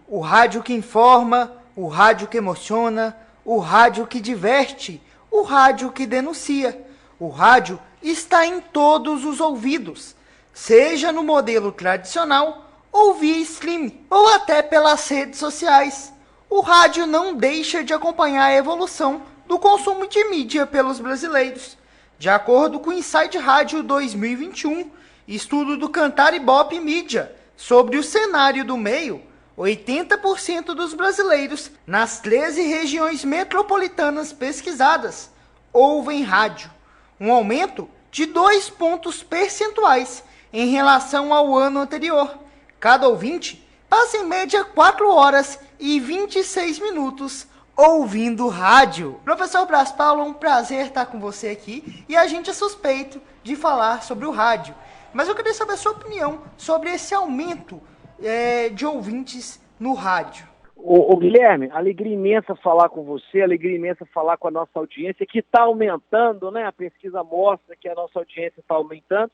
o rádio que informa, o rádio que emociona, o rádio que diverte, o rádio que denuncia. O rádio está em todos os ouvidos, seja no modelo tradicional ou via streaming, ou até pelas redes sociais. O rádio não deixa de acompanhar a evolução do consumo de mídia pelos brasileiros. De acordo com o Inside Rádio 2021, estudo do Cantar Ibope Mídia, sobre o cenário do meio, 80% dos brasileiros nas 13 regiões metropolitanas pesquisadas ouvem rádio, um aumento de 2 pontos percentuais em relação ao ano anterior. Cada ouvinte passa em média 4 horas e 26 minutos ouvindo rádio. Professor Braz Paulo, é um prazer estar com você aqui e a gente é suspeito de falar sobre o rádio. Mas eu queria saber a sua opinião sobre esse aumento de ouvintes no rádio. Ô Guilherme, alegria imensa falar com você, alegria imensa falar com a nossa audiência, que está aumentando, né? A pesquisa mostra que a nossa audiência está aumentando,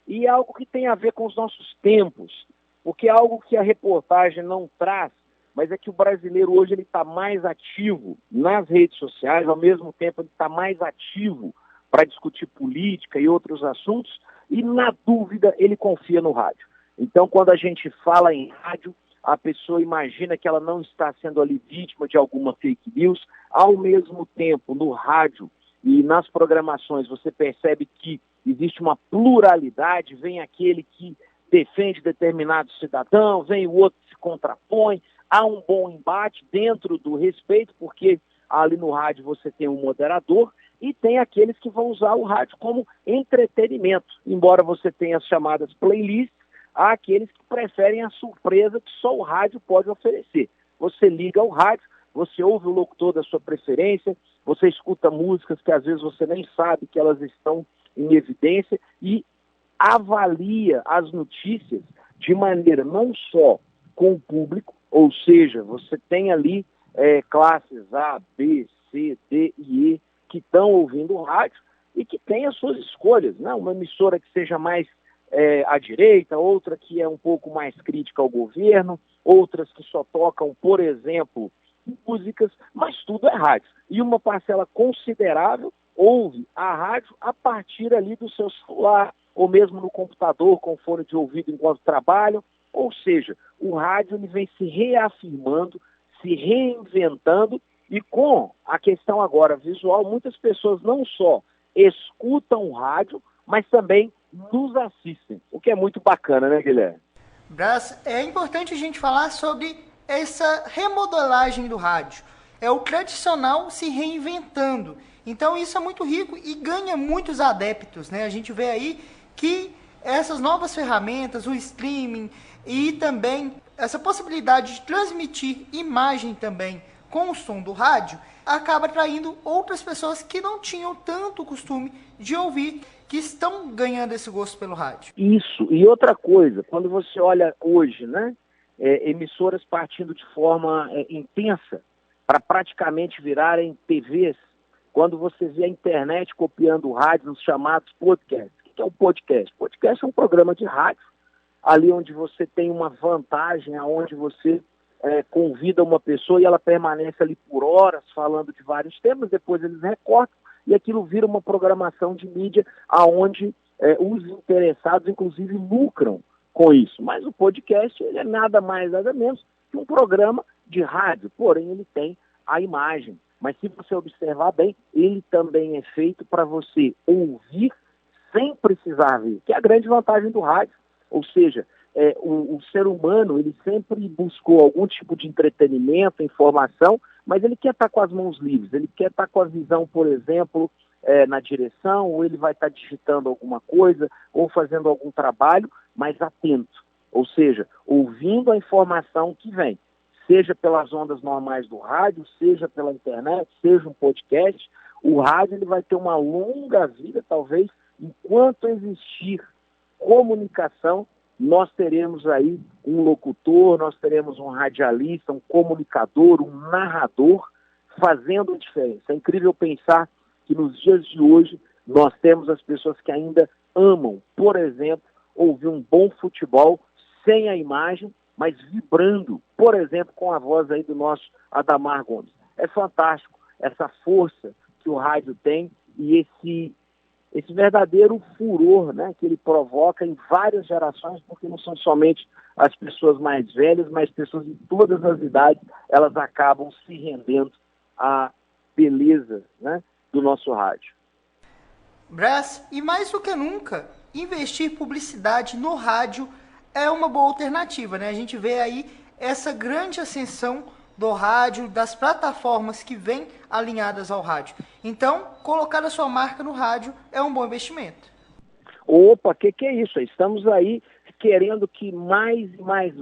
e é algo que tem a ver com os nossos tempos, porque é algo que a reportagem não traz, mas é que o brasileiro hoje ele está mais ativo nas redes sociais, ao mesmo tempo ele está mais ativo para discutir política e outros assuntos, e na dúvida ele confia no rádio. Então, quando a gente fala em rádio, a pessoa imagina que ela não está sendo ali vítima de alguma fake news. Ao mesmo tempo, no rádio e nas programações, você percebe que existe uma pluralidade, vem aquele que defende determinado cidadão, vem o outro que se contrapõe, há um bom embate dentro do respeito, porque ali no rádio você tem um moderador, e tem aqueles que vão usar o rádio como entretenimento. Embora você tenha as chamadas playlists, há aqueles que preferem a surpresa que só o rádio pode oferecer. Você liga o rádio, você ouve o locutor da sua preferência, você escuta músicas que às vezes você nem sabe que elas estão em evidência e avalia as notícias de maneira não só com o público, ou seja, você tem ali classes A, B, C, D e E que estão ouvindo o rádio e que tem as suas escolhas, né? Uma emissora que seja mais à direita, outra que é um pouco mais crítica ao governo, outras que só tocam, por exemplo, músicas, mas tudo é rádio. E uma parcela considerável ouve a rádio a partir ali do seu celular, ou mesmo no computador, com fone de ouvido enquanto trabalham. Ou seja, o rádio ele vem se reafirmando, se reinventando, e com a questão agora visual, muitas pessoas não só escutam o rádio, mas também nos assistem, o que é muito bacana, né, Guilherme? Braz, é importante a gente falar sobre essa remodelagem do rádio. É o tradicional se reinventando. Então isso é muito rico e ganha muitos adeptos, né? A gente vê aí que essas novas ferramentas, o streaming e também essa possibilidade de transmitir imagem também com o som do rádio, acaba atraindo outras pessoas que não tinham tanto costume de ouvir, que estão ganhando esse gosto pelo rádio. Isso, e outra coisa, quando você olha hoje, né, emissoras partindo de forma intensa para praticamente virarem TVs, quando você vê a internet copiando o rádio nos chamados podcasts. O que é um podcast? Podcast é um programa de rádio, ali onde você tem uma vantagem, onde você convida uma pessoa e ela permanece ali por horas falando de vários temas, depois eles recortam e aquilo vira uma programação de mídia aonde os interessados, inclusive, lucram com isso. Mas o podcast ele é nada mais, nada menos que um programa de rádio, porém ele tem a imagem. Mas se você observar bem, ele também é feito para você ouvir sem precisar ver, que é a grande vantagem do rádio. Ou seja, o ser humano ele sempre buscou algum tipo de entretenimento, informação, mas ele quer estar com as mãos livres, ele quer estar com a visão, por exemplo, na direção, ou ele vai estar digitando alguma coisa, ou fazendo algum trabalho, mas atento. Ou seja, ouvindo a informação que vem, seja pelas ondas normais do rádio, seja pela internet, seja um podcast, o rádio ele vai ter uma longa vida, talvez, enquanto existir comunicação, nós teremos aí um locutor, nós teremos um radialista, um comunicador, um narrador fazendo a diferença. É incrível pensar que nos dias de hoje nós temos as pessoas que ainda amam, por exemplo, ouvir um bom futebol sem a imagem mas vibrando, por exemplo, com a voz aí do nosso Adamar Gomes. É fantástico essa força que o rádio tem e esse verdadeiro furor, né, que ele provoca em várias gerações, porque não são somente as pessoas mais velhas, mas pessoas de todas as idades, elas acabam se rendendo à beleza, né, do nosso rádio. Brás, e mais do que nunca, investir publicidade no rádio é uma boa alternativa, né? A gente vê aí essa grande ascensão do rádio, das plataformas que vêm alinhadas ao rádio. Então, colocar a sua marca no rádio é um bom investimento. Opa, que é isso? Estamos aí querendo que mais e mais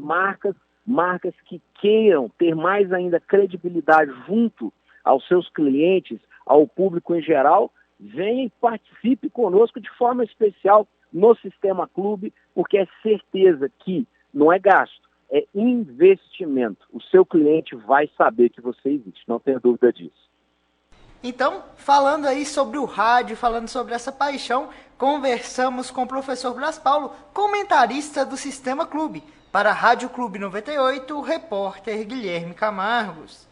marcas que queiram ter mais ainda credibilidade junto aos seus clientes, ao público em geral, venha e participe conosco de forma especial no Sistema Clube, porque é certeza que não é gasto, é investimento. O seu cliente vai saber que você existe, não tenha dúvida disso. Então, falando aí sobre o rádio, falando sobre essa paixão, conversamos com o professor Brás Paulo, comentarista do Sistema Clube. Para a Rádio Clube 98, o repórter Guilherme Camargos.